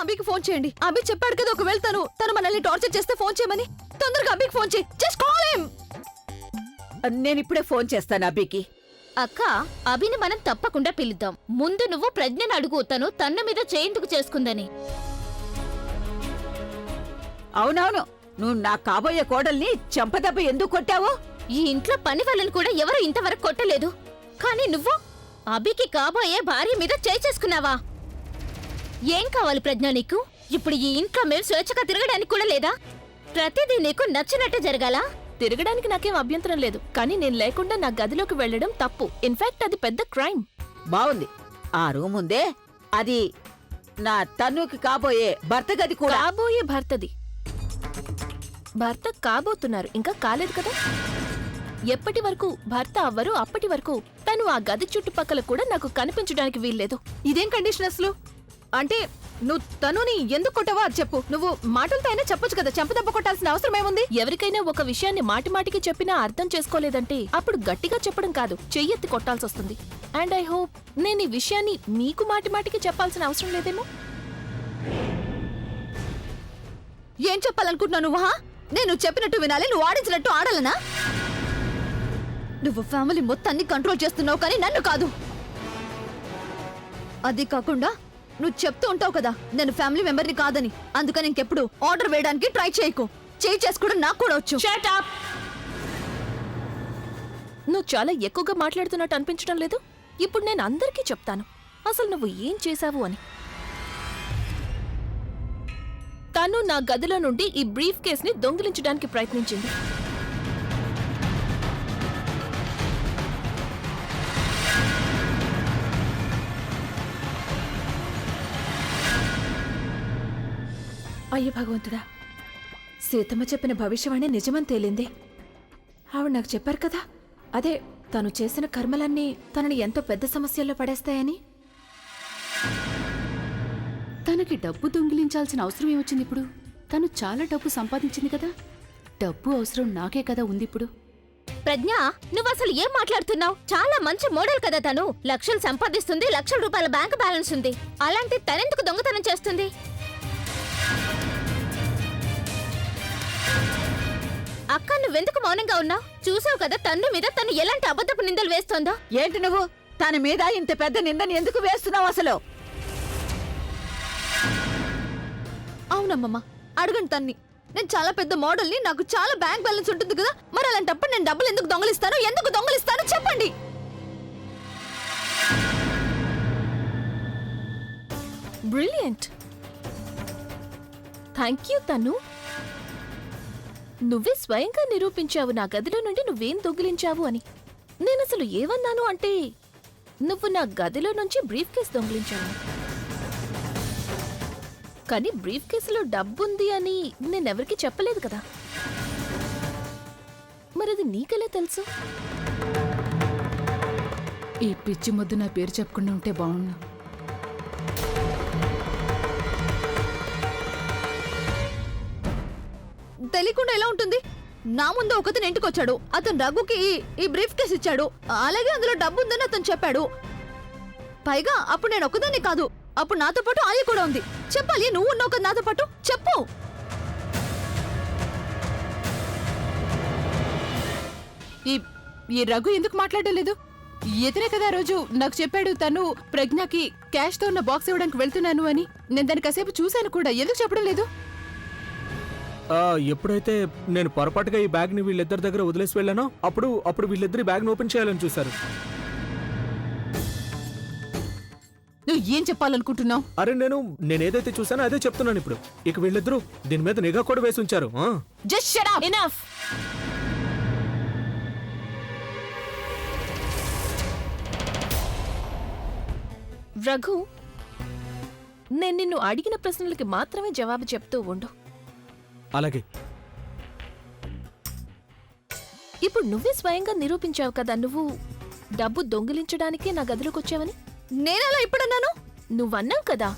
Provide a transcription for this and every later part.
అభికి phone చేయండి. అభి చెప్పాడు కదా ఒకవేళ తను మనల్ని టార్చర్ చేస్తే ఫోన్ చేయమని. తొందరగా అభికి ఫోన్ చేయి. Just call him. నేను ఇప్పుడే ఫోన్ చేస్తాను అభికి. అక్క, అభిని మనం తప్పకుండా పిలుద్దాం. ముందు నువ్వు ప్రజ్ఞను అడుగు, తను తన మీద చేయిందుకు చేసుకుందని. అవునవును, నువ్వు నా కాబోయే కోడల్ని చెంపదెబ్బ ఎందుకు కొట్టావు? ఈ ఇంట్లో పని వాళ్ళని కూడా ఎవరు ఇంతవరకు కొట్టలేదు. కానీ నువ్వు అభికి కాబోయే భార్య మీద చేయి చేసుకున్నావా? ఏం కావాలి ప్రజ్ఞ నీకు? ఇప్పుడు ఈ ఇంట్లో మేము స్వేచ్ఛగా తిరగడానికి కూడా లేదా? ప్రతిదీ నీకు నచ్చినట్టే జరగాలా? తిరగడానికి నాకేం అభ్యంతరం లేదు, కానీ నేను లేకుండా నా గదిలోకి వెళ్ళడం తప్పు. ఇన్ఫాక్ట్ అది పెద్ద క్రైమ్. బావుంది. ఆ రూమ్ ఉందే, అది నా తన్నుకి కాబోయే భర్త గది కూడా. కాబోయే భర్తది. భర్త కాబోతున్నారు, ఇంకా కాలేదు కదా. ఎప్పటి వరకు భర్త అవ్వరు అప్పటి వరకు తను ఆ గది చుట్టుపక్కల కూడా నాకు కనిపించడానికి వీల్లేదు. ఇదేం కండిషన్ అసలు? అంటే నువ్వు తనుని ఎందుకు కొట్టావో అది చెప్పు. నువ్వు మాటలతో అయినా చెప్పొచ్చు కదా, చెంపదెబ్బ కొట్టాల్సిన అవసరం ఏముంది? ఎవరికైనా ఒక విషయాన్ని మాటిమాటికి చెప్పినా అర్థం చేసుకోలేదంటే అప్పుడు గట్టిగా చెప్పడం కాదు, చెయ్యెత్తి కొట్టాల్సి వస్తుంది. అండ్ ఐ హోప్ నేను ఈ విషయాన్ని మీకు మాటిమాటికి చెప్పాల్సిన అవసరం లేదేమో. ఏం చెప్పాలనుకుంటున్నావు నువ్వు? నేను చెప్పినట్టు వినాలి, నువ్వు ఆడించినట్టు ఆడాలనా? నువ్వు ఫ్యామిలీ మొత్తాన్ని కంట్రోల్ చేస్తున్నావు, కానీ నన్ను కాదు. అది కాకుండా నువ్వు చెప్తూ ఉంటావు కదా నేను ఫ్యామిలీ మెంబర్ని కాదని. అందుకని ఇంకెప్పుడు ఆర్డర్ వేయడానికి ట్రై చేయకు. చేయి చేసుకోవడం నాకు కూడా వచ్చు. నువ్వు చాలా ఎక్కువగా మాట్లాడుతున్నట్టు అనిపించడం లేదు? ఇప్పుడు నేను అందరికీ చెప్తాను అసలు నువ్వు ఏం చేశావు అని. తను నా గదిలో నుండి ఈ బ్రీఫ్ కేస్ని దొంగిలించడానికి ప్రయత్నించింది. అయ్య భగవంతుడా, సీతమ్మ చెప్పిన భవిష్యవాణి నిజమని తేలింది. ఆవిడ నాకు చెప్పారు కదా, అదే తను చేసిన కర్మలన్నీ తనని ఎంతో పెద్ద సమస్యల్లో పడేస్తాయని. తనకి డబ్బు దొంగిలించాల్సిన అవసరం ఏమొచ్చింది ఇప్పుడు? తను చాలా డబ్బు సంపాదించింది కదా, డబ్బు అవసరం నాకే కదా ఉంది ఇప్పుడు. ప్రజ్ఞ, నువ్వు అసలు ఏం మాట్లాడుతున్నావు? చాలా మంచి మోడల్ కదా తను. లక్షలు సంపాదిస్తుంది, లక్షల రూపాయల బ్యాంక్ బ్యాలెన్స్ ఉంది. అలాంటి తనెందుకు దొంగతనం చేస్తుంది? అక్క, నువ్వెందుకు మౌనంగా ఉన్నావు? చూసావు కదా తన్ను మీద తను ఎలాంటి అబద్ధపు నిందలు వేస్తోందో. ఏంటి నువ్వు తన మీద ఇంత పెద్ద నిందని ఎందుకు వేస్తున్నావు అసలు? అవునమ్మమ్మ, అడగండి తన్ని. నేను చాలా పెద్ద మోడల్ని, నాకు చాలా బ్యాంక్ బ్యాలెన్స్ ఉంటుంది కదా, మరి అలాంటప్పుడు నేను డబ్బులు ఎందుకు దొంగలిస్తాను? ఎందుకు దొంగలిస్తాను చెప్పండి. బ్రిలియంట్. థ్యాంక్ యూ తను. నువ్వే స్వయంగా నిరూపించావు నా గదిలో నుండి నువ్వేం దొంగిలించావు అని. నేనసలు ఏమన్నాను అంటే నువ్వు నా గదిలో నుంచి బ్రీఫ్ కేస్ దొంగిలించావు. కానీ బ్రీఫ్ కేసులో డబ్బుంది అని నేనెవరికి చెప్పలేదు కదా. మరది నీకెలా తెలుసు? ఈ పిచ్చి ముద్దు నా పేరు చెప్పకుండా ఉంటే బాగున్నా. తెలియకుండా ఎలా ఉంటుంది? నా ముందు ఒకతను ఇంటికొచ్చాడు, అతను రఘుకి ఈ బ్రీఫ్ కేస్ ఇచ్చాడు, అలాగే అందులో డబ్బు ఉందని అతను చెప్పాడు. పైగా అప్పుడు నేను ఒకదాన్ని కాదు, అప్పుడు నాతో పాటు ఆలయ కూడా ఉంది. చెప్పాలి, నువ్వు ఉన్నావు కదా నాతో పాటు, చెప్పు. ఈ రఘు ఎందుకు మాట్లాడలేదు? ఇతనే కదా రోజు నాకు చెప్పాడు తను ప్రజ్ఞకి క్యాష్ తో ఉన్న బాక్స్ ఇవ్వడానికి వెళ్తున్నాను అని. నేను దాన్ని కాసేపు చూశాను కూడా, ఎందుకు చెప్పడం లేదు? ఎప్పుడైతే నేను పొరపాటుగా ఈ బ్యాగ్ని వీళ్ళిద్దరి దగ్గర వదిలేసి వెళ్ళానో అప్పుడు వీళ్ళిద్దరి బ్యాగ్ని ఓపెన్ చేయాలని చూశారు. నువ్వు ఏం చెప్పాలనుకుంటున్నావు? అరే నేనేదైతే చూసానో అదే చెప్తున్నాను ఇప్పుడు. ఇక వీళ్ళిద్దరూ దీని మీద నిఘా కూడా వేసి ఉంచారు. Just shut up. Enough. Raghu, నేను నిన్ను అడిగిన ప్రశ్నలకి మాత్రమే జవాబు చెప్తూ ఉండు. అలాగే. ఇప్పుడు నువ్వే స్వయంగా నిరూపించావు కదా నువ్వు డబ్బు దొంగిలించడానికే నా గదిలోకి వచ్చావని. నేనలా ఇప్పుడన్నాను? నువ్వన్నావు కదా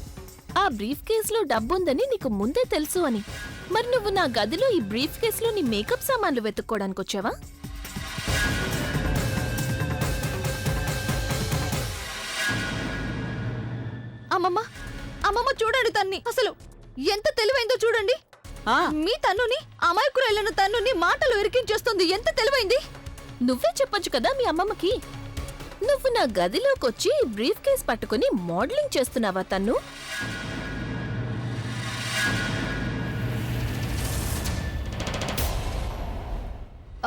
ఆ బ్రీఫ్ కేసులో డబ్బుందని నీకు ముందే తెలుసు అని. మరి నువ్వు నా గదిలో ఈ బ్రీఫ్ కేసులో నీ మేకప్ సామాన్లు వెతుక్కోవడానికి వచ్చావా? అమ్మమ్మ, చూడండి తన్ని. అసలు ఎంత తెలివైందో చూడండి. ఆ, మీ తన్నుని, అమాయకురాలైన తన్నుని మాటలు ఇరికించేస్తుంది. ఎంత తెలివైంది. నువ్వే చెప్పొచ్చు కదా మీ అమ్మమ్మకి. నువ్వు నా గదిలోకొచ్చి బ్రీఫ్ కేస్ పట్టుకుని మోడలింగ్ చేస్తున్నావా తన్ను?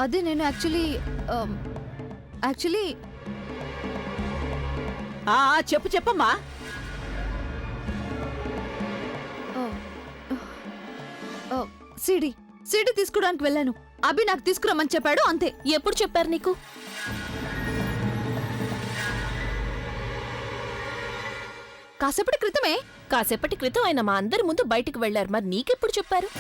అదే నేను యాక్చువల్లీ ఆ, చెప్పు చెప్పమ్మా. సీడీ తీసుకోవడానికి వెళ్ళాను. అభి నాకు తీసుకురమ్మని చెప్పాడు, అంతే. ఎప్పుడు చెప్పారు నీకు? కాసేపటి క్రితమే. కాసేపటి క్రితం ఆయన మా అందరి ముందు బయటికి వెళ్లారు. మరి నీకెప్పుడు చెప్పారు?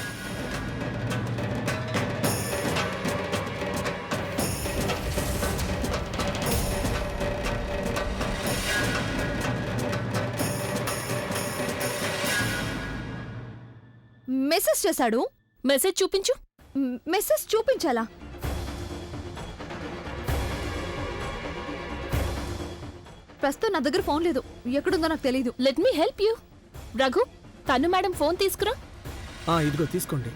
మెసేజ్ చేశాడు. మెసేజ్ చూపించు. మెసేజ్ చూపించాలా? ప్రస్తుతం నా దగ్గర ఫోన్ లేదు. ఎక్కడుందో నాకు తెలీదు. Let me help you. Raghu, తను మేడం ఫోన్ తీసుకురా. ఇదిగో తీసుకోండి.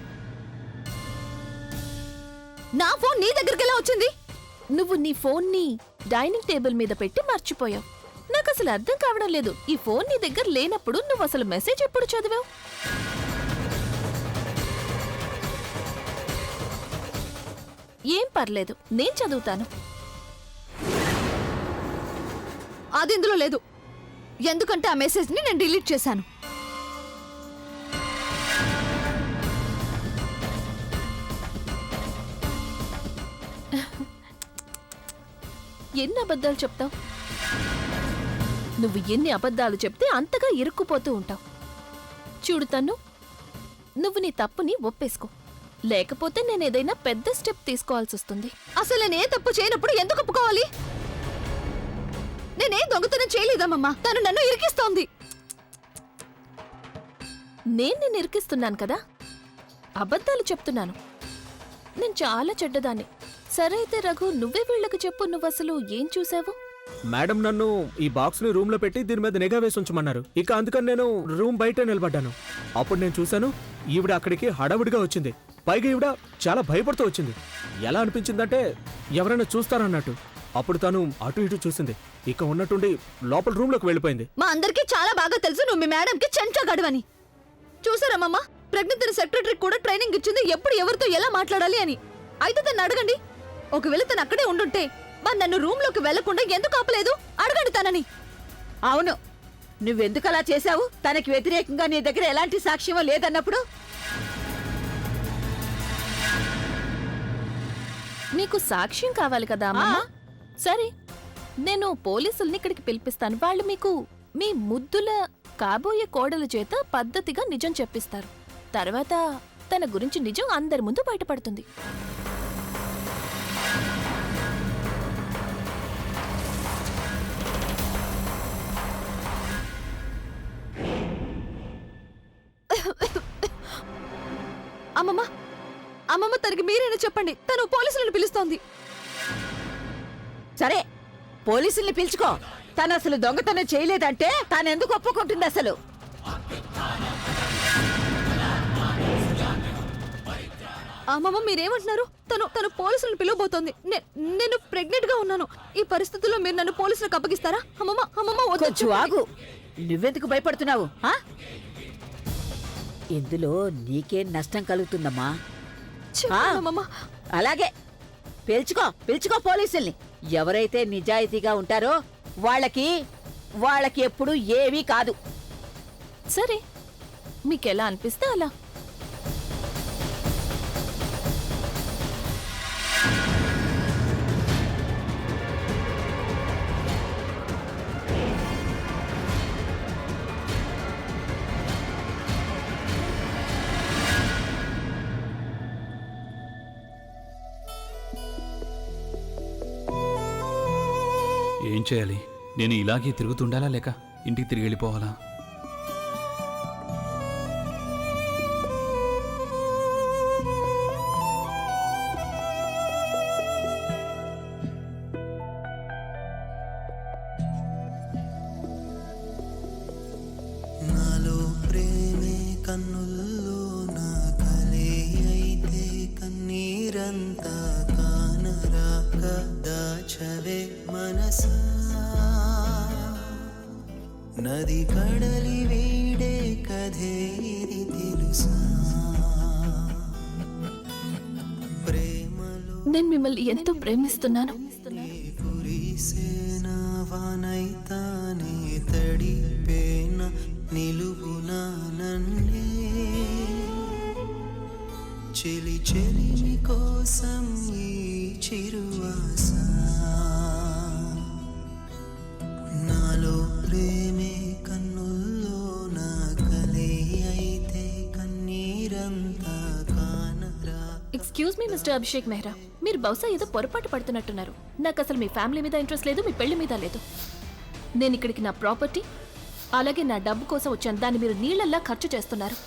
నా ఫోన్ నీ దగ్గరికి ఎలా వచ్చింది? నువ్వు నీ ఫోన్ని డైనింగ్ టేబుల్ మీద పెట్టి మర్చిపోయావు. నాకు అసలు అర్థం కావడం లేదు. ఈ ఫోన్ నీ దగ్గర లేనప్పుడు నువ్వు అసలు మెసేజ్ ఎప్పుడు చదివావు? ఏం పర్లేదు, నేను చదువుతాను. అది ఇందులో లేదు. ఎందుకంటే ఆ మెసేజ్ ని నేను డిలీట్ చేశాను. ఎన్ని అబద్ధాలు చెప్తావు? నువ్వు ఎన్ని అబద్ధాలు చెప్తే అంతగా ఇరుక్కుపోతూ ఉంటావు. చూడు తన్ను, నువ్వు నీ తప్పుని ఒప్పేసుకో. లేకపోతే నేనేదైనా పెద్ద స్టెప్ తీసుకోవాల్సి వస్తుంది. అసలు నేనే తప్పు చేయనప్పుడు ఎందుకు ఒప్పుకోవాలి? నేనేం దొంగతనం చేయలేదమ్మా. తను నన్ను ఇరికిస్తోంది. నేను నిన్ను ఇరికిస్తున్నాను కదా? అబద్ధాలు చెప్తున్నాను. నేను చాలా చెడ్డదాన్ని. సరే అయితే రఘు, నువ్వే వీళ్ళకి చెప్పు, నువ్వసలు ఏం చూసావు? మేడం నన్ను ఈ బాక్స్ ని రూమ్ లో పెట్టి దీని మీద నిఘా వేసి ఉంచమన్నారు. ఇక అందుకని నేను రూమ్ బయట నిలబడ్డాను. అప్పుడు నేను చూశాను, ఈవిడ అక్కడికి హడావుడిగా వచ్చింది. పైగా ఈవిడ చాలా భయపడుతూ వచ్చింది. ఎలా అనిపించిందంటే ఎవరైనా చూస్తారన్నట్టు. అప్పుడు తను అటు ఇటు చూసింది. ఇక ఉన్నట్టుండి లోపల రూమ్ లోకి వెళ్ళిపోయింది. మా అందరికీ చాలా బాగా తెలుసు నువ్వు మీ మేడంకి చెంచా గడవని. చూసారమ్మా, ప్రెగ్నెంట్ సెక్రటరీ కూడా ట్రైనింగ్ ఇచ్చింది ఎప్పుడు ఎవరితో ఎలా మాట్లాడాలి అని. అయితే తను అడగండి. ఒకవేళ తను అక్కడే ఉండుంటే మరి నన్ను రూమ్ లోకి వెళ్లకుండా ఎందుకు ఆపలేదు? అడగండి తనని. అవును, నువ్వెందుకు అలా చేశావు? తనకి వ్యతిరేకంగా నీ దగ్గర ఎలాంటి సాక్ష్యమో లేదన్నప్పుడు. నీకు సాక్ష్యం కావాలి కదా అమ్మమ్మ? సరే, నేను పోలీసుల్ని ఇక్కడికి పిలిపిస్తాను. వాళ్ళు మీకు మీ ముద్దుల కాబోయే కోడల చేత పద్ధతిగా నిజం చెప్పిస్తారు. తర్వాత తన గురించి నిజం అందరి ముందు బయటపడుతుంది. అమ్మమ్మ, అమ్మమ్మ తనకి మీరైనా చెప్పండి. తను పోలీసులను పిలుస్తోంది. సరే, పోలీసుల్ని పిలుచుకో. తను అసలు దొంగతనం చేయలేదంటే తానెందుకు ఒప్పుకుంటుంది అసలు? అమ్మమ్మ మీరేమంటున్నారు? తను పోలీసులను పిలవబోతోంది. నేను ప్రెగ్నెంట్ గా ఉన్నాను. ఈ పరిస్థితుల్లో మీరు నన్ను పోలీసులకు అప్పగిస్తారా? అమ్మమ్మ, అమ్మమ్మ వద్దు. కొంచెం ఆగు. నువ్వెందుకు భయపడుతున్నావు? ఇందులో నీకేం నష్టం కలుగుతుందమ్మా? చెప్పండి అమ్మమ్మ. అలాగే, పిలుచుకో పోలీసుల్ని. ఎవరైతే నిజాయితీగా ఉంటారో వాళ్ళకి ఎప్పుడు ఏవీ కాదు. సరే, మీకెలా అనిపిస్తే అలా. ఏం చేయాలి? నేను ఇలాగే తిరుగుతుండాలా లేక ఇంటికి తిరిగి వెళ్ళిపోవాలా? నాలో కన్నీరంతా కానరాక దాచవే మనసా నది కడలి వీడే కథే ఇది తెలుసా ప్రేమలో నేను మిమ్మల్ని ఎంతో ప్రేమిస్తున్నాను. కురిసేనా వానైతానే తడిపేన నిలువునా నన్నే చెలి చెలి కోసం ఈ చిరువాస నాలో ప్రేమే కన్నుల్లో నా కలే అయితే కన్నీరంతా కానరా excuse me mister Abhishek Mehra, మీరు బహుశా ఏదో పొరపాటు పడుతున్నట్టున్నారు. నాకు అసలు మీ ఫ్యామిలీ మీద ఇంట్రెస్ట్ లేదు, మీ పెళ్లి మీద లేదు. నేను ఇక్కడికి నా ప్రాపర్టీ అలాగే నా డబ్బు కోసం వచ్చాను. దాన్ని మీరు నీళ్లల్లా ఖర్చు చేస్తున్నారు.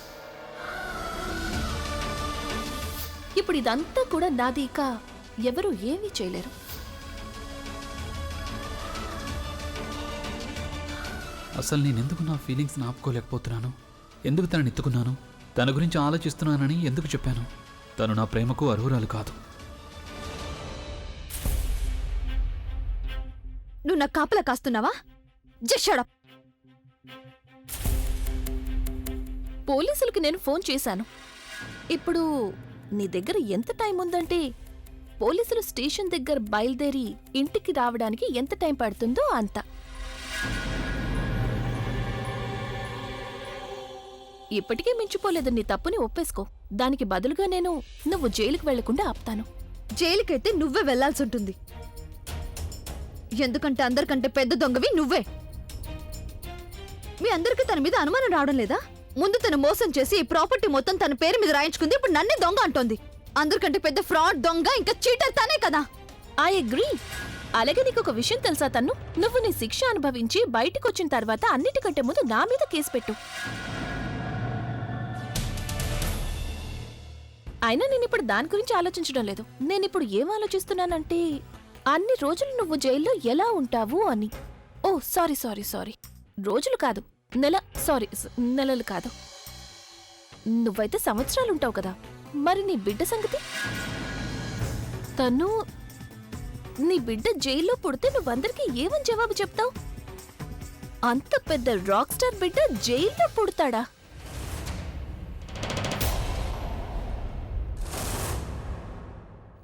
ఇప్పుడు ఇదంతా కూడా నాది, ఇక ఎవరు ఏమీ చేయలేరు. అసలు నేనెందుకు నా ఫీలింగ్స్ ఆపుకోలేకపోతున్నాను? ఎందుకు తనని ఎత్తుకున్నాను? తన గురించి ఆలోచిస్తున్నానని ఎందుకు చెప్పాను? తను నా ప్రేమకు అర్హురాలు కాదు. నువ్వు నా కాపలా కాస్తున్నావా? Just shut up. పోలీసులకి నేను ఫోన్ చేశాను. ఇప్పుడు నీ దగ్గర ఎంత టైం ఉందంటే పోలీసులు స్టేషన్ దగ్గర బయలుదేరి ఇంటికి రావడానికి ఎంత టైం పడుతుందో అంత. ఇప్పటికే మించిపోలేదు. నీ తప్పుని ఒప్పేసుకో. దానికి బదులుగా నేను నువ్వు జైలుకి వెళ్లకుండా ఆపుతాను. జైలుకైతే నువ్వే వెళ్లాల్సి ఉంటుంది. ఎందుకంటే అందరికంటే పెద్ద దొంగవి నువ్వే. మీ అందరికీ తన మీద అనుమానం రావడం లేదా? ముందు తను మోసం చేసి ఈ ప్రాపర్టీ మొత్తం తన పేరు మీద రాయించుకుంది. ఇప్పుడు నన్నే దొంగ అంటోంది. అందరికంటే పెద్ద ఫ్రాడ్, దొంగ, ఇంకా చీటర్ తనే కదా. I agree. అలాగే నీకు ఒక విషయం తెలుసా తన్ను? నువ్వు నీ శిక్ష అనుభవించి బయటకు వచ్చిన తర్వాత అన్నిటికంటే ముందు నా మీద కేసు పెట్టు. అయినా నేనిప్పుడు దాని గురించి ఆలోచించడం లేదు. నేనిప్పుడు ఏం ఆలోచిస్తున్నానంటే అన్ని రోజులు నువ్వు జైల్లో ఎలా ఉంటావు అని. ఓ సారీ సారీ సారీ, రోజులు కాదు, నెలలు కాదు. నువ్వైతే సంవత్సరాలు ఉంటావు కదా. మరి నీ బిడ్డ సంగతి? తను నీ బిడ్డ జైల్లో పుడితే నువ్వందరికీ ఏమని జవాబు చెప్తావు? అంత పెద్ద రాక్ స్టార్ బిడ్డ జైల్లో పుడతాడా?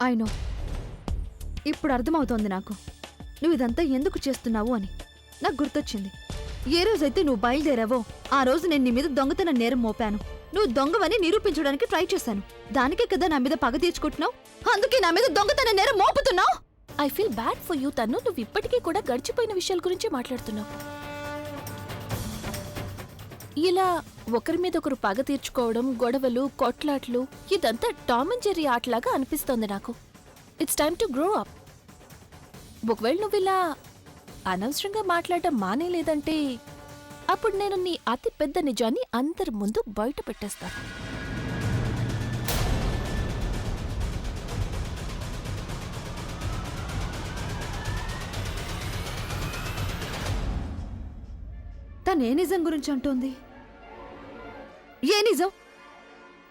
అయినో ఇప్పుడు అర్థమవుతోంది నాకు నువ్వు ఇదంతా ఎందుకు చేస్తున్నావు అని. నాకు గుర్తొచ్చింది. ఏ రోజైతే నువ్వు బయలుదేరావో ఆ రోజు నేను నీ మీద దొంగతన నేరం మోపాను. నువ్వు దొంగవని నిరూపించడానికి ట్రై చేశాను. దానికే కదా నా మీద పగ తీర్చుకుంటున్నావు. అందుకే నా మీద దొంగతన నేరం మోపుతున్నావు. I feel bad for you Tannu. నువ్వు ఇప్పటికీ కూడా గడిచిపోయిన విషయాల గురించి మాట్లాడుతున్నావు. ఇలా ఒకరి మీద ఒకరు పగ తీర్చుకోవడం, గొడవలు, కొట్లాట్లు, ఇదంతా టామ్ అండ్ జెర్రీ ఆటలాగా అనిపిస్తోంది నాకు. It's time to grow up. ఒకవేళ నువ్వు ఇలా అనవసరంగా మాట్లాడటం మానేలేదంటే అప్పుడు నేను నీ అతి పెద్ద నిజాన్ని అందరి ముందు బయట పెట్టేస్తాను. తనే నిజం గురించి అంటోంది. ఏ నిజం?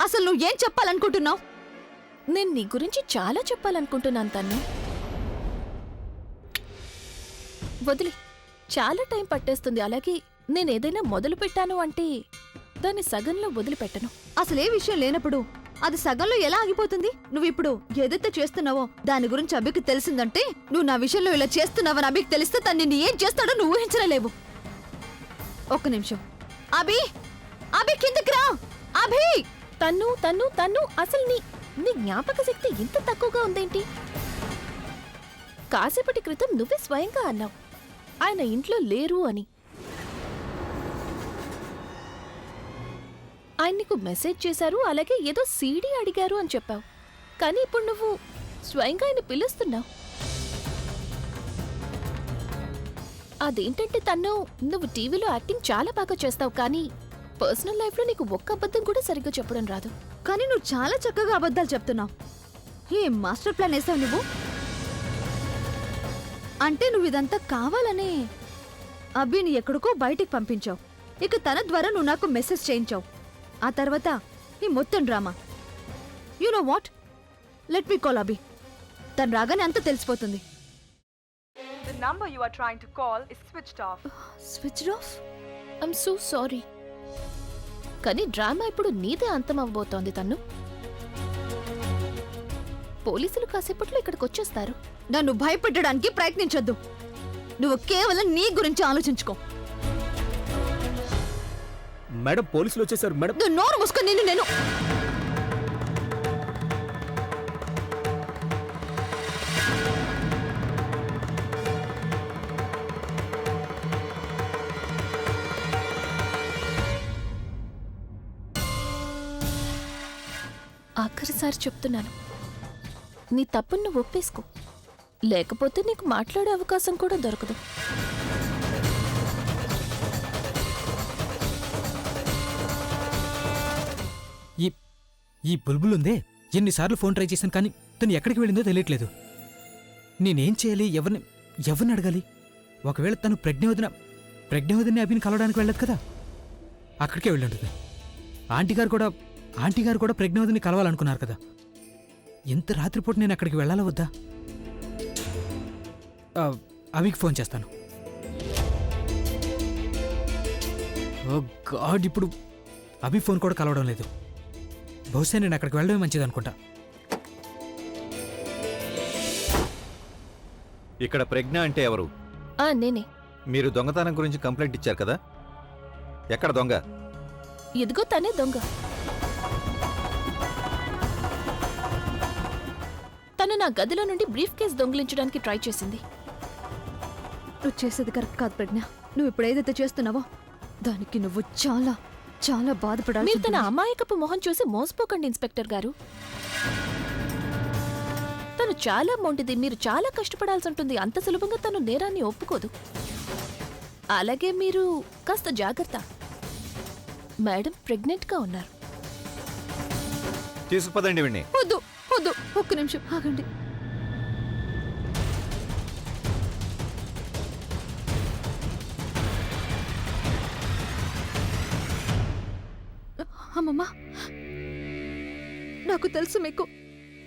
అసలు నువ్వు ఏం చెప్పాలనుకుంటున్నావు? నేను నీ గురించి చాలా చెప్పాలనుకుంటున్నాను తన్ను. వదిలి, చాలా టైం పట్టేస్తుంది. అలాగే నేనేదైనా మొదలు పెట్టాను అంటే దాన్ని సగంలో వదిలిపెట్టను. అసలే విషయం లేనప్పుడు అది సగంలో ఎలా ఆగిపోతుంది? నువ్విప్పుడు ఏదైతే చేస్తున్నావో దాని గురించి అభికి తెలిసిందంటే, నువ్వు నా విషయంలో ఇలా చేస్తున్నావని అభికి తెలిస్తే తను నిన్ను ఏం చేస్తాడో నువ్వు ఊహించలేవు. ఒక్క నిమిషం. అభి, అభి కిందకి రా. అభి! తన్ను తన్ను తన్ను అసలు నీ జ్ఞాపక శక్తి ఇంత తక్కువగా ఉందేంటి? కాసేపటి క్రితం నువ్వే స్వయంగా అన్నావు ఆయన ఇంట్లో లేరు అని. ఆయన నీకు మెసేజ్ చేశారు, అలాగే ఏదో సీడీ అడిగారు అని చెప్పావు. కానీ ఇప్పుడు నువ్వు స్వయంగా ఆయన పిలుస్తున్నావు. అదేంటంటే తన్ను, నువ్వు టీవీలో యాక్టింగ్ చాలా బాగా చేస్తావు, కానీ పర్సనల్ లైఫ్లో నీకు ఒక్క అబద్ధం కూడా సరిగ్గా చెప్పడం రాదు. కానీ నువ్వు చాలా చక్కగా అబద్ధాలు చెప్తున్నావు. ఏం మాస్టర్ ప్లాన్ వేసావు నువ్వు? అంటే నువ్వు ఇదంతా కావాలనే అభిని ఎక్కడికో బయటికి పంపించావు. ఇక తన ద్వారా నువ్వు నాకు మెసేజ్ చేయించావు. ఆ తర్వాత ఈ మొత్తం drama. You know what, let me call Abhi. తను రాగానే అంతా తెలిసిపోతుంది. The number you are trying to call is switched off. Switch off. I'm so sorry. కానీ డ్రామా ఇప్పుడు నీదే అంతం అవ్వబోతోంది తన్ను. పోలీసులు కాసేపట్లో ఇక్కడికి వచ్చేస్తారు. నన్ను భయపెట్టడానికి ప్రయత్నించొద్దు. నువ్వు కేవలం నీ గురించి ఆలోచించుకో. మేడం పోలీసులు వచ్చేసారు మేడం. నువ్వు నోరు మూసుకొని నేను ఆఖరిసారి చెప్తున్నాను, నీ తప్పును నువ్వు ఒప్పేసుకో, లేకపోతే నీకు మాట్లాడే అవకాశం కూడా దొరకదు. ఈ బుల్బుల్ ఉందే, ఎన్నిసార్లు ఫోన్ ట్రై చేశాను కానీ తను ఎక్కడికి వెళ్ళిందో తెలియట్లేదు. నేనేం చేయాలి? ఎవరిని అడగాలి? ఒకవేళ తను ప్రజ్ఞవదిని అభిని కలవడానికి వెళ్ళదు కదా, అక్కడికే వెళ్ళుంటుంది. ఆంటీ గారు కూడా ప్రజ్ఞవదిని కలవాలనుకున్నారు కదా. ఎంత రాత్రిపూట నేను అక్కడికి వెళ్ళాలా వద్దా? అభికి ఫోన్ చేస్తాను. ఓ గాడ్, ఇప్పుడు అభి ఫోన్ కూడా కలవడం లేదు. బహుశా నేను అక్కడికి వెళ్ళడమే మంచిది అనుకుంటా. ఇక్కడ ప్రజ్ఞ అంటే ఎవరు? నేనే. మీరు దొంగతనం గురించి కంప్లైంట్ ఇచ్చారు కదా, ఎక్కడ దొంగ? ఇదిగో తనే దొంగ. తను నా గదిలో నుండి బ్రీఫ్ కేస్ దొంగిలించడానికి ట్రై చేసింది. నువ్వు చేసేది కరెక్ట్ కాదు ప్రజ్ఞ. నువ్వు ఇప్పుడు ఏదైతే చేస్తున్నావో దానికి నువ్వు చాలా చాలా బాధపడాలి. మీరు తన అమాయకపు మొహం చూసి మోసపోకండి ఇన్స్పెక్టర్ గారు. తను చాలా మొండిది, మీరు చాలా కష్టపడాల్సి ఉంటుంది. అంత సులభంగా తను నేరాన్ని ఒప్పుకోదు. అలాగే మీరు కాస్త జాగ్రత్త. మేడం ప్రెగ్నెంట్ గా ఉన్నారు. తీసుకుపదండి విని. వద్దు వద్దు, ఒక్క నిమిషం ఆగండి. అమ్మమ్మా, నాకు తెలుసు మీకు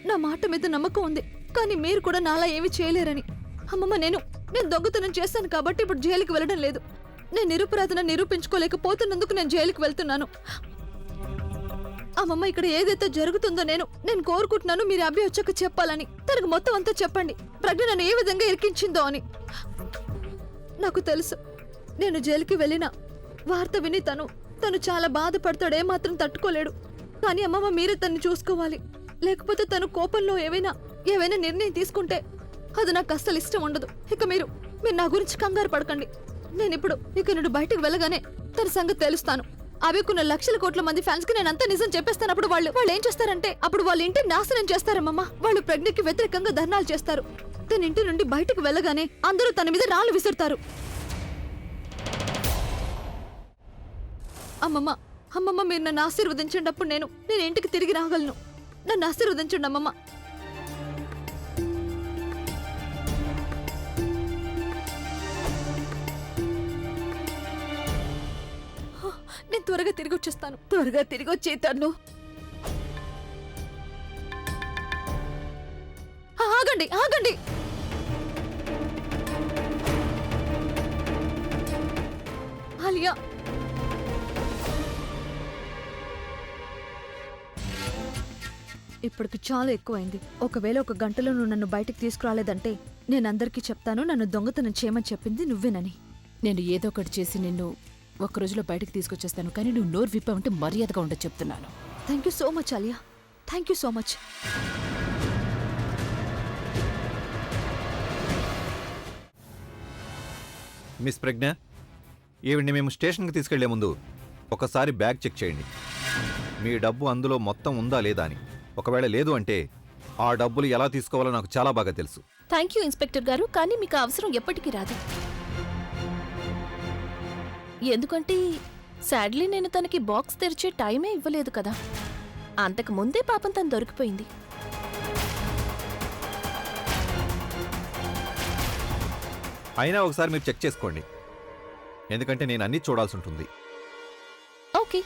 నా మాట మీద నమ్మకం ఉంది, కానీ మీరు కూడా నాలా ఏమీ చేయలేరని. అమ్మమ్మ, నేను దొంగతనం చేశాను కాబట్టి ఇప్పుడు జైలుకి వెళ్ళడం లేదు. నేను నిరపరాధన నిరూపించుకోలేకపోతున్నందుకు నేను జైలుకి వెళ్తున్నాను. అమ్మమ్మ, ఇక్కడ ఏదైతే జరుగుతుందో నేను కోరుకుంటున్నాను మీరు అభి వచ్చాక చెప్పాలని. తనకు మొత్తం అంతా చెప్పండి, ప్రజ్ఞ నన్ను ఏ విధంగా ఇరికించిందో అని. నాకు తెలుసు నేను జైలుకి వెళ్ళిన వార్త విని తను చాలా బాధపడతాడు, ఏమాత్రం తట్టుకోలేడు. కానీ అమ్మమ్మ, మీరే తన్ని చూసుకోవాలి. లేకపోతే తను కోపంలో ఏవైనా నిర్ణయం తీసుకుంటే అది నాకు అస్సలు ఇష్టం ఉండదు. ఇక మీరు నా గురించి కంగారు పడకండి. నేను ఇప్పుడు ఇక నుండి బయటకు వెళ్ళగానే తన సంగతి తెలుస్తాను. అవికున్న లక్షల కోట్ల మంది ఫ్యాన్స్ కి నేను అంతా నిజం చెప్పేస్తాను. అప్పుడు వాళ్ళు ఏం చేస్తారంటే అప్పుడు వాళ్ళ ఇంటిని నాశనం చేస్తారమ్మమ్మ. వాళ్ళు ప్రజ్ఞకి వ్యతిరేకంగా ధర్నాలు చేస్తారు. తన ఇంటి నుండి బయటకు వెళ్ళగానే అందరూ తన మీద రాళ్ళు విసురుతారు. అమ్మమ్మ, మీరు నన్ను ఆశీర్వదించండి. అప్పుడు నేను ఇంటికి తిరిగి రాగలను. నన్ను ఆశీర్వదించండి అమ్మమ్మ. నేను త్వరగా తిరిగి వచ్చేస్తాను. త్వరగా తిరిగి వచ్చేతాను. ఆగండి ఆగండి. ఆలియా, ఇప్పటికి చాలా ఎక్కువైంది. ఒకవేళ 1 గంటలో నువ్వు నన్ను బయటికి తీసుకురాలేదంటే నేను అందరికీ చెప్తాను నన్ను దొంగతనం చేయమని చెప్పింది నువ్వేనని. నేను ఏదో ఒకటి చేసి నిన్ను ఒక్క రోజులో బయటకు తీసుకొచ్చేస్తాను, కానీ నువ్వు నోరు విప్పావంటే మర్యాదగా ఉండదు చెప్తున్నాను. Thank you so much Alia, thank you so much. Miss Pragya, ఈవిడ్ని మేము స్టేషన్కి తీసుకెళ్లే ముందు ఒకసారి బ్యాగ్ చెక్ చేయండి. మీ డబ్బు అందులో మొత్తం ఉందా లేదా అని. ఒకవేళ లేదు అంటే ఆ డబ్బులు ఎలా తీసుకోవాలో నాకు చాలా బాగా తెలుసు. థ్యాంక్ యూ ఇన్స్పెక్టర్ గారు, కానీ మీకు అవసరం ఎప్పటికీ రాదు. ఎందుకంటే సాడ్లీ నేను తనకి బాక్స్ తెరిచే టైమే ఇవ్వలేదు కదా. అంతకు ముందే పాపం తను దొరికిపోయింది. అయినా ఒకసారి మీరు చెక్ చేసుకోండి, ఎందుకంటే నేను అన్నీ చూడాల్సి ఉంటుంది. ఓకే.